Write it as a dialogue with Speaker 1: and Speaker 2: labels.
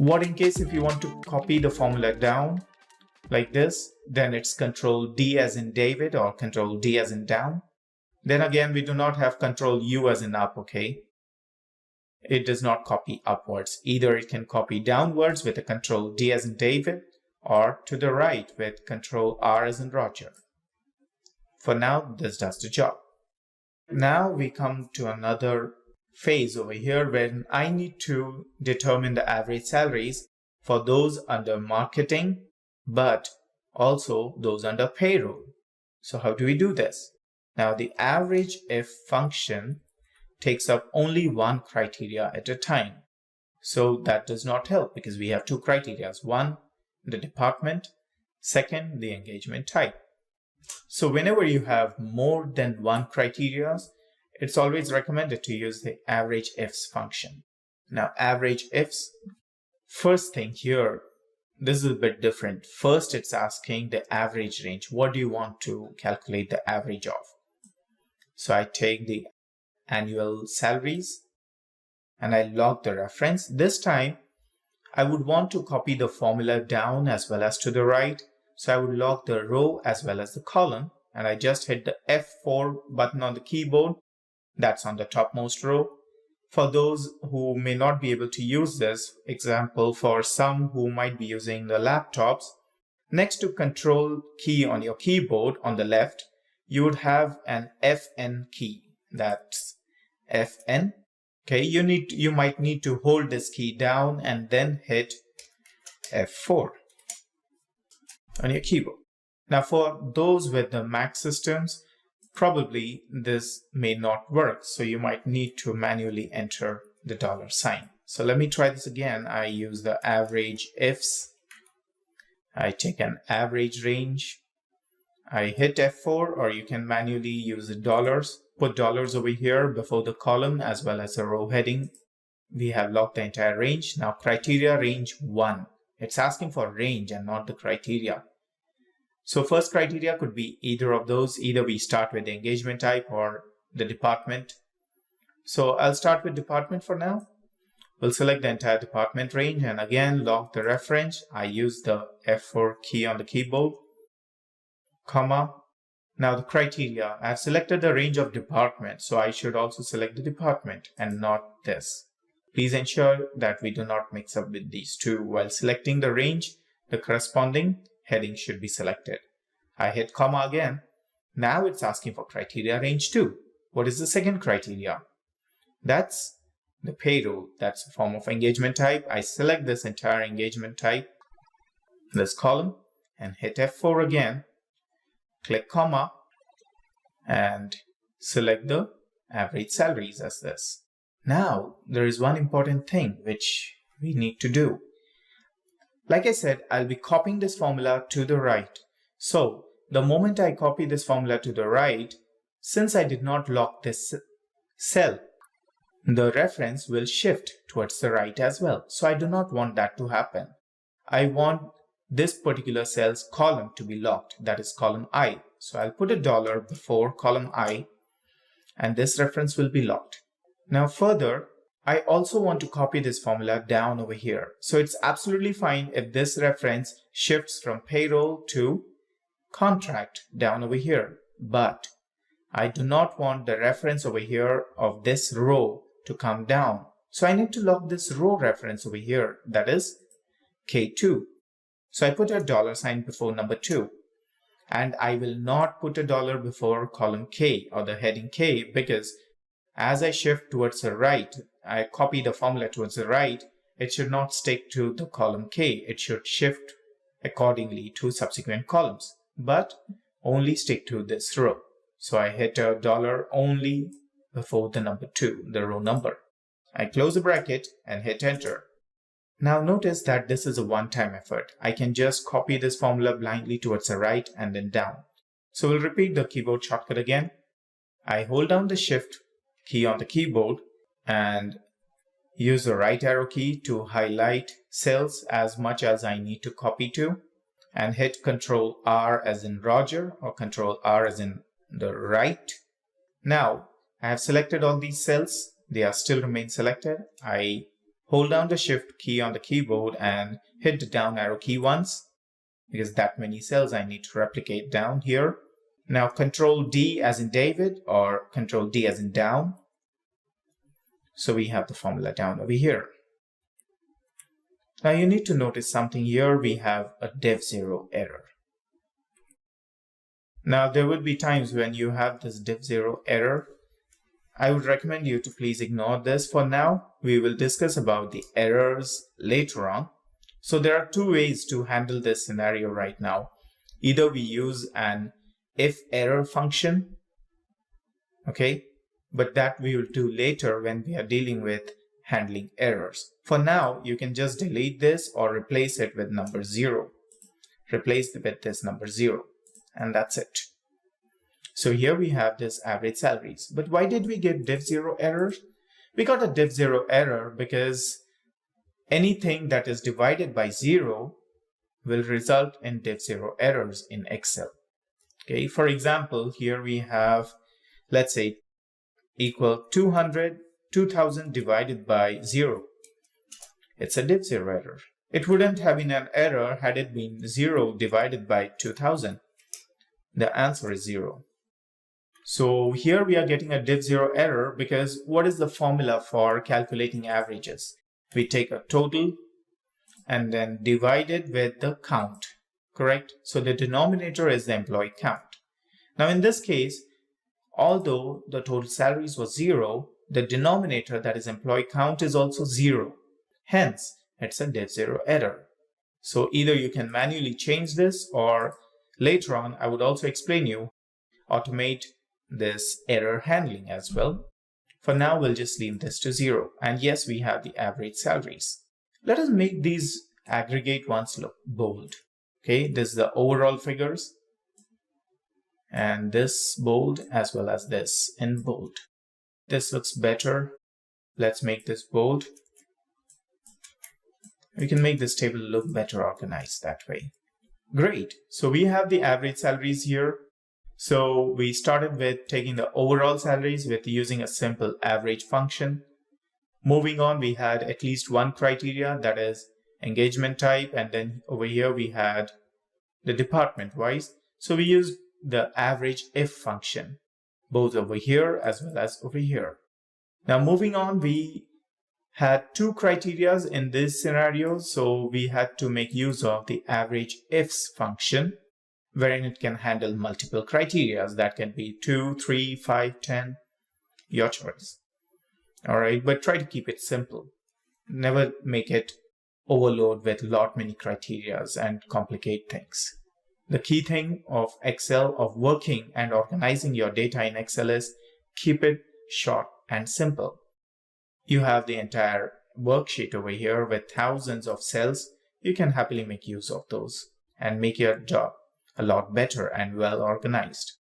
Speaker 1: What in case if you want to copy the formula down like this, then it's Control D as in David or Control D as in down. Then again, we do not have Control U as in up, okay? It does not copy upwards. Either it can copy downwards with a Control D as in David or to the right with Control R as in Roger. For now, this does the job. Now we come to another phase over here when I need to determine the average salaries for those under marketing, but also those under payroll. So how do we do this? Now the average if function takes up only one criteria at a time. So that does not help because we have two criteria. One, the department. Second, the engagement type. So whenever you have more than one criteria, it's always recommended to use the average ifs function. Now average ifs, first thing here, this is a bit different. First, it's asking the average range. What do you want to calculate the average of? So I take the annual salaries and I log the reference. This time, I would want to copy the formula down as well as to the right. So I would log the row as well as the column, and I just hit the F4 button on the keyboard. That's on the topmost row. For those who may not be able to use this example, for some who might be using the laptops, next to Control key on your keyboard on the left, you would have an FN key. That's FN. Okay, you might need to hold this key down and then hit F4 on your keyboard. Now for those with the Mac systems, probably this may not work, so you might need to manually enter the $sign. So let me try this again. I use the average ifs. I take an average range. I hit F4, or you can manually use the dollars. Put dollars over here before the column as well as the row heading. We have logged the entire range. Now criteria range 1. It's asking for range and not the criteria. So first criteria could be either of those. Either we start with the engagement type or the department. So I'll start with department for now. We'll select the entire department range and again log the reference. I use the F4 key on the keyboard, comma. Now the criteria, I've selected the range of department, so I should also select the department and not this. Please ensure that we do not mix up with these two. While selecting the range, the corresponding heading should be selected. I hit comma again. Now it's asking for criteria range 2. What is the second criteria? That's the payroll. That's a form of engagement type. I select this entire engagement type, this column, and hit F4 again. Click comma and select the average salaries as this. Now there is one important thing which we need to do. Like I said, I'll be copying this formula to the right. So the moment I copy this formula to the right, since I did not lock this cell, the reference will shift towards the right as well. So I do not want that to happen. I want this particular cell's column to be locked, that is column I. So I'll put $1 before column I and this reference will be locked. Now further, I also want to copy this formula down over here. So it's absolutely fine if this reference shifts from payroll to contract down over here. But I do not want the reference over here of this row to come down. So I need to lock this row reference over here, that is K2. So I put a $sign before number 2. And I will not put $1 before column K or the heading K, because as I shift towards the right, I copy the formula towards the right, it should not stick to the column K. It should shift accordingly to subsequent columns, but only stick to this row. So I hit $1 only before the number 2, the row number. I close the bracket and hit enter. Now notice that this is a one-time effort. I can just copy this formula blindly towards the right and then down. So we'll repeat the keyboard shortcut again. I hold down the shift key on the keyboard and use the right arrow key to highlight cells as much as I need to copy to, and hit Control R as in Roger or Control R as in the right. Now I have selected all these cells. They are still remain selected. I hold down the Shift key on the keyboard and hit the down arrow key once, because that many cells I need to replicate down here. Now Control D as in David or Control D as in down. So we have the formula down over here. Now you need to notice something here. We have a div0 error. Now there will be times when you have this div0 error. I would recommend you to please ignore this for now. We will discuss about the errors later on. So there are two ways to handle this scenario right now. Either we use an if error function, okay, but that we will do later when we are dealing with handling errors. For now, you can just delete this or replace it with number 0. Replace it with this number 0, and that's it. So here we have this average salaries. But why did we get div0 errors? We got a div0 error because anything that is divided by 0 will result in div0 errors in Excel. Okay, for example, here we have, let's say, equal 2000 divided by 0. It's a div0 error. It wouldn't have been an error had it been 0 divided by 2000. The answer is 0. So here we are getting a div0 error because what is the formula for calculating averages? We take a total and then divide it with the count, correct? So the denominator is the employee count. Now in this case, although the total salaries was 0, the denominator, that is employee count, is also 0. Hence, it's a div0 error. So either you can manually change this, or later on I would also explain you automate this error handling as well. For now, we'll just leave this to 0. And yes, we have the average salaries. Let us make these aggregate ones look bold. Okay, this is the overall figures. And this bold as well as this in bold. This looks better. Let's make this bold. We can make this table look better organized that way. Great. So we have the average salaries here. So we started with taking the overall salaries with using a simple average function. Moving on, we had at least one criteria, that is engagement type. And then over here, we had the department wise. So we used the average if function, both over here as well as over here. Now moving on, we had two criterias in this scenario. So we had to make use of the average ifs function, wherein it can handle multiple criteria. That can be 2, 3, 5, 10, your choice. All right, but try to keep it simple. Never make it overload with many criteria and complicate things. The key thing of Excel, of working and organizing your data in Excel, is keep it short and simple. You have the entire worksheet over here with thousands of cells. You can happily make use of those and make your job a lot better and well organized.